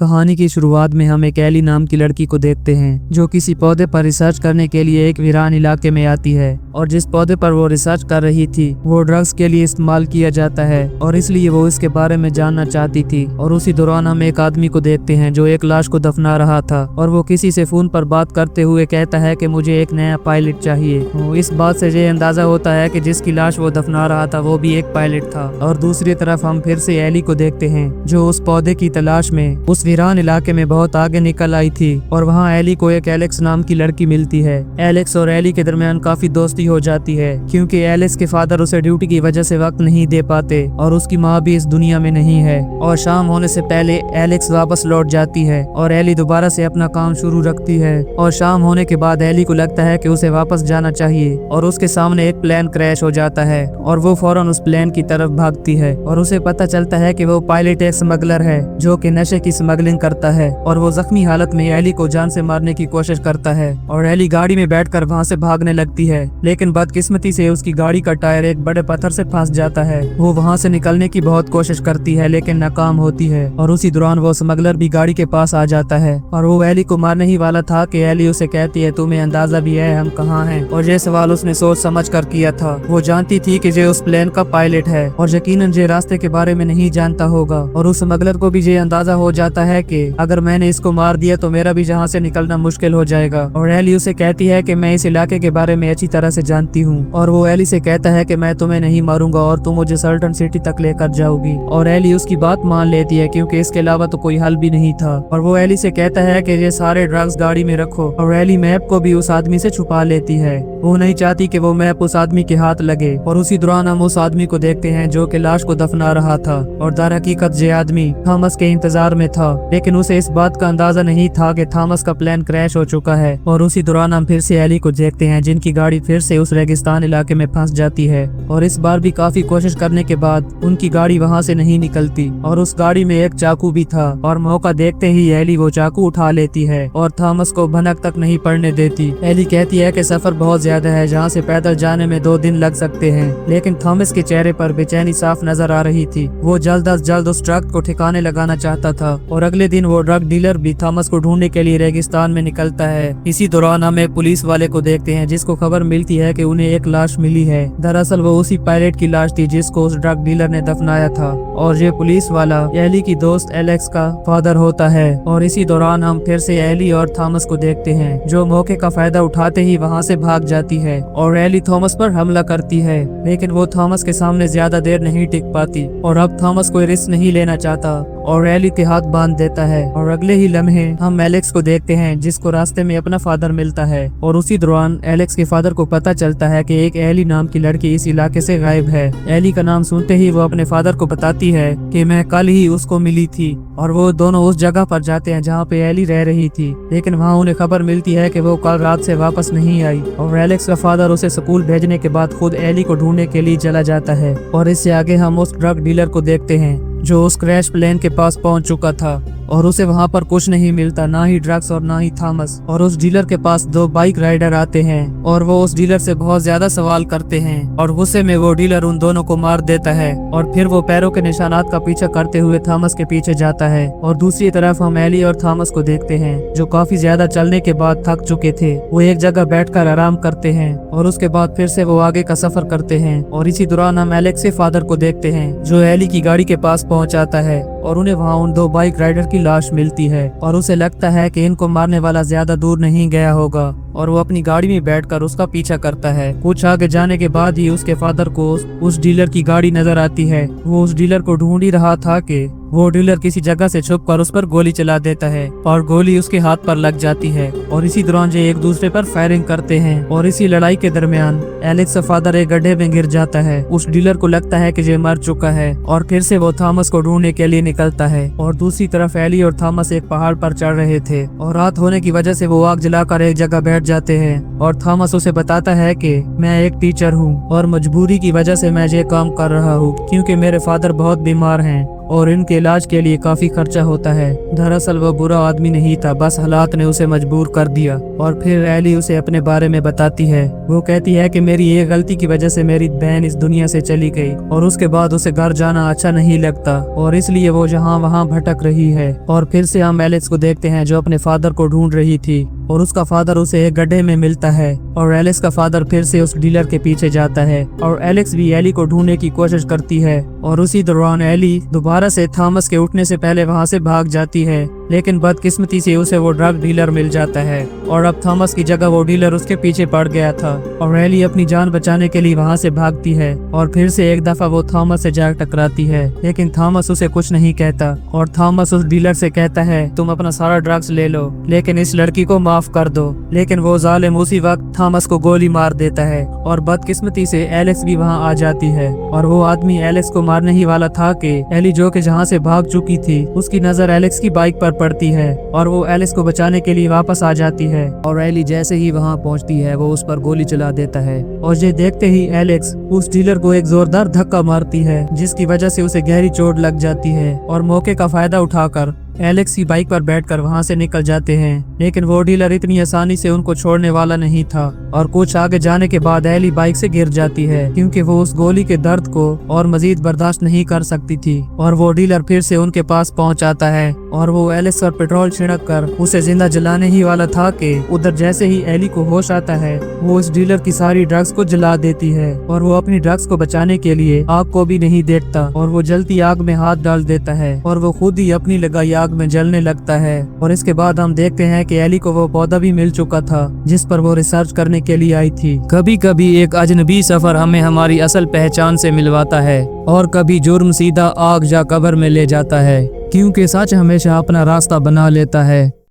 कहानी की शुरुआत में हम एक एली नाम की लड़की को देखते हैं जो किसी पौधे पर रिसर्च करने के लिए एक वीरान इलाके में आती है और जिस पौधे पर वो रिसर्च कर रही थी वो ड्रग्स के लिए इस्तेमाल किया जाता है और इसलिए वो इसके बारे में जानना चाहती थी। और उसी दौरान हम एक आदमी को देखते हैं जो एक लाश को दफना रहा था और वो किसी से फोन पर बात करते हुए कहता है कि मुझे एक नया पायलट चाहिए। इस बात से ये अंदाजा होता है कि जिसकी लाश वो दफना रहा था वो भी एक पायलट था। और दूसरी तरफ हम फिर से एली को देखते हैं जो उस पौधे की तलाश में उस वीरान इलाके में बहुत आगे निकल आई थी और वहाँ एली को एक एलेक्स नाम की लड़की मिलती है। एलेक्स और एली के दरमियान काफी दोस्ती हो जाती है क्योंकि एलेक्स के फादर उसे ड्यूटी की वजह से वक्त नहीं दे पाते और उसकी माँ भी इस दुनिया में नहीं है। और शाम होने से पहले एलेक्स वापस लौट जाती है और एली दोबारा से अपना काम शुरू रखती है। और शाम होने के बाद एली को लगता है कि उसे वापस जाना चाहिए और उसके सामने एक प्लेन क्रैश हो जाता है और वो फौरन उस प्लेन की तरफ भागती है और उसे पता चलता है कि वो पायलट एक स्मगलर है जो कि नशे की स्मगलिंग करता है। और वो जख्मी हालत में एली को जान से मारने की कोशिश करता है और एली गाड़ी में बैठकर वहाँ से भागने लगती है, लेकिन बदकिस्मती से उसकी गाड़ी का टायर एक बड़े पत्थर से फंस जाता है। वो वहाँ से निकलने की बहुत कोशिश करती है लेकिन नाकाम होती है और उसी दौरान वो स्मगलर भी गाड़ी के पास आ जाता है और वो एली को मारने ही वाला था कि एली उसे कहती है तुम्हें अंदाजा भी है हम कहाँ हैं। और ये सवाल उसने सोच समझ कर किया था। वो जानती थी कि ये उस प्लेन का पायलट है और यकीनन ये रास्ते के बारे में नहीं जानता होगा। और उस स्मगलर को भी ये अंदाजा हो जाता है कि अगर मैंने इसको मार दिया तो मेरा भी यहाँ से निकलना मुश्किल हो जाएगा। और एली उसे कहती है कि मैं इस इलाके के बारे में अच्छी तरह से जानती हूँ। और वो एली से कहता है कि मैं तुम्हें नहीं मारूंगा और तुम मुझे सल्टन सिटी तक लेकर जाओगी। और एली उसकी बात मान लेती है क्योंकि इसके अलावा तो कोई हल भी नहीं था। और वो एली से कहता है कि ये सारे ड्रग्स गाड़ी में रखो और एली मैप को भी उस आदमी से छुपा लेती है। वो नहीं चाहती कि वो मैप उस आदमी के हाथ लगे। और उसी दौरान हम उस आदमी को देखते हैं जो कि लाश को दफना रहा था और दर हकीकत ये आदमी थॉमस के इंतजार में था, लेकिन उसे इस बात का अंदाजा नहीं था कि थॉमस का प्लेन क्रैश हो चुका है। और उसी दौरान हम फिर से एली को देखते हैं जिनकी गाड़ी फिर से उस रेगिस्तान इलाके में फंस जाती है और इस बार भी काफी कोशिश करने के बाद उनकी गाड़ी वहां से नहीं निकलती और उस गाड़ी में एक चाकू भी था। और मौका देखते ही एली वो चाकू उठा लेती है और थॉमस को भनक तक नहीं पड़ने देती। एली कहती है कि सफर बहुत ज्यादा है, जहाँ से पैदल जाने में 2 दिन लग सकते हैं, लेकिन थॉमस के चेहरे पर बेचैनी साफ नजर आ रही थी। वो जल्द अज जल्द उस ट्रक को ठिकाने लगाना चाहता था। और अगले दिन वो ड्रग डीलर भी थॉमस को ढूंढने के लिए रेगिस्तान में निकलता है। इसी दौरान हम एक पुलिस वाले को देखते हैं जिसको खबर मिलती है कि उन्हें एक लाश मिली है। दरअसल वो उसी पायलट की लाश थी जिसको उस ड्रग डीलर ने दफनाया था। और ये पुलिस वाला एली की दोस्त एलेक्स का फादर होता है। और इसी दौरान हम फिर से एली और थॉमस को देखते हैं जो मौके का फायदा उठाते ही वहाँ से भाग जाती है और एली थॉमस पर हमला करती है, लेकिन वो थॉमस के सामने ज्यादा देर नहीं टिक पाती और अब थॉमस कोई रिस्क नहीं लेना चाहता और एली के हाथ बांध देता है। और अगले ही लम्हे हम एलेक्स को देखते हैं जिसको रास्ते में अपना फादर मिलता है। और उसी दौरान एलेक्स के फादर को पता चलता है कि एक एली नाम की लड़की इस इलाके से गायब है। एली का नाम सुनते ही वो अपने फादर को बताती है कि मैं कल ही उसको मिली थी। और वो दोनों उस जगह पर जाते हैं जहाँ पे एली रह रही थी, लेकिन वहाँ उन्हें खबर मिलती है कि वो कल रात से वापस नहीं आई। और एलेक्स का फादर उसे स्कूल भेजने के बाद खुद एली को ढूंढने के लिए चला जाता है। और इससे आगे हम उस ड्रग डीलर को देखते हैं जो उस क्रैश प्लेन के पास पहुंच चुका था और उसे वहां पर कुछ नहीं मिलता, ना ही ड्रग्स और ना ही थॉमस। और उस डीलर के पास 2 बाइक राइडर आते हैं और वो उस डीलर से बहुत ज्यादा सवाल करते हैं और गुस्से में वो डीलर उन दोनों को मार देता है। और फिर वो पैरों के निशानात का पीछा करते हुए थॉमस के पीछे जाता है। और दूसरी तरफ हम एली और थॉमस को देखते हैं जो काफी ज्यादा चलने के बाद थक चुके थे। वो एक जगह बैठकर आराम करते हैं और उसके बाद फिर से वो आगे का सफर करते हैं। और इसी दौरान हम एलेक्स के फादर को देखते हैं जो एली की गाड़ी के पास पहुंच जाता है और उन्हें वहाँ उन 2 बाइक राइडर की लाश मिलती है। और उसे लगता है कि इनको मारने वाला ज्यादा दूर नहीं गया होगा और वो अपनी गाड़ी में बैठकर उसका पीछा करता है। कुछ आगे जाने के बाद ही उसके फादर को उस डीलर की गाड़ी नजर आती है। वो उस डीलर को ढूंढ ही रहा था कि वो डीलर किसी जगह से छुपकर उस पर गोली चला देता है और गोली उसके हाथ पर लग जाती है। और इसी दौरान ये एक दूसरे पर फायरिंग करते हैं और इसी लड़ाई के दरमियान एलेक्स का फादर एक गड्ढे में गिर जाता है। उस डीलर को लगता है कि ये मर चुका है और फिर से वो थॉमस को ढूंढने के लिए निकलता है। और दूसरी तरफ एली और थॉमस एक पहाड़ पर चढ़ रहे थे और रात होने की वजह से वो आग जलाकर एक जगह बैठ जाते हैं। और थॉमस उसे बताता है कि मैं एक टीचर हूँ और मजबूरी की वजह से मैं ये काम कर रहा हूँ क्योंकि मेरे फादर बहुत बीमार हैं और इनके इलाज के लिए काफी खर्चा होता है। दरअसल वो बुरा आदमी नहीं था, बस हालात ने उसे मजबूर कर दिया। और फिर एली उसे अपने बारे में बताती है। वो कहती है कि मेरी एक गलती की वजह से मेरी बहन इस दुनिया से चली गई और उसके बाद उसे घर जाना अच्छा नहीं लगता और इसलिए वो जहाँ वहाँ भटक रही है। और फिर से हम एलेक्स को देखते हैं जो अपने फादर को ढूंढ रही थी और उसका फादर उसे एक गड्ढे में मिलता है और एलेक्स का फादर फिर से उस डीलर के पीछे जाता है और एलेक्स भी एली को ढूंढने की कोशिश करती है। और उसी दौरान एली दोबारा से थॉमस के उठने से पहले वहां से भाग जाती है, लेकिन बदकिस्मती से उसे वो ड्रग डीलर मिल जाता है और अब थॉमस की जगह वो डीलर उसके पीछे पड़ गया था और एली अपनी जान बचाने के लिए वहां से भागती है और फिर से एक दफा वो थॉमस से जा टकराती है, लेकिन थॉमस उसे कुछ नहीं कहता और थॉमस उस डीलर से कहता है तुम अपना सारा ड्रग्स ले लो लेकिन इस लड़की को माफ कर दो। लेकिन वो जालिम उसी वक्त थॉमस को गोली मार देता है और बदकिस्मती से एलेक्स भी वहाँ आ जाती है और वो आदमी एलेक्स को मारने ही वाला था कि एली जो कि जहाँ से भाग चुकी थी उसकी नजर एलेक्स की बाइक पर पड़ती है और वो एलेक्स को बचाने के लिए वापस आ जाती है और एली जैसे ही वहाँ पहुँचती है वो उस पर गोली चला देता है और ये देखते ही एलेक्स उस डीलर को एक जोरदार धक्का मारती है जिसकी वजह से उसे गहरी चोट लग जाती है और मौके का फायदा उठाकर एलेक्स की बाइक पर बैठकर वहां से निकल जाते हैं। लेकिन वो डीलर इतनी आसानी से उनको छोड़ने वाला नहीं था और कुछ आगे जाने के बाद एली बाइक से गिर जाती है क्योंकि वो उस गोली के दर्द को और मजीद बर्दाश्त नहीं कर सकती थी और वो डीलर फिर से उनके पास पहुंच आता है और वो एलेक्स पर पेट्रोल छिड़क कर उसे जिंदा जलाने ही वाला था कि उधर जैसे ही एली को होश आता है वो इस डीलर की सारी ड्रग्स को जला देती है और वो अपनी ड्रग्स को बचाने के लिए आग को भी नहीं देखता और वो जलती आग में हाथ डाल देता है और वो खुद ही अपनी लगाई आग में जलने लगता है। और इसके बाद हम देखते हैं कि एली को वो पौधा भी मिल चुका था जिस पर वो रिसर्च करने के लिए आई थी। कभी कभी एक अजनबी सफर हमें हमारी असल पहचान से मिलवाता है और कभी जुर्म सीधा आग या कब्र में ले जाता है, क्योंकि सच हमेशा अपना रास्ता बना लेता है।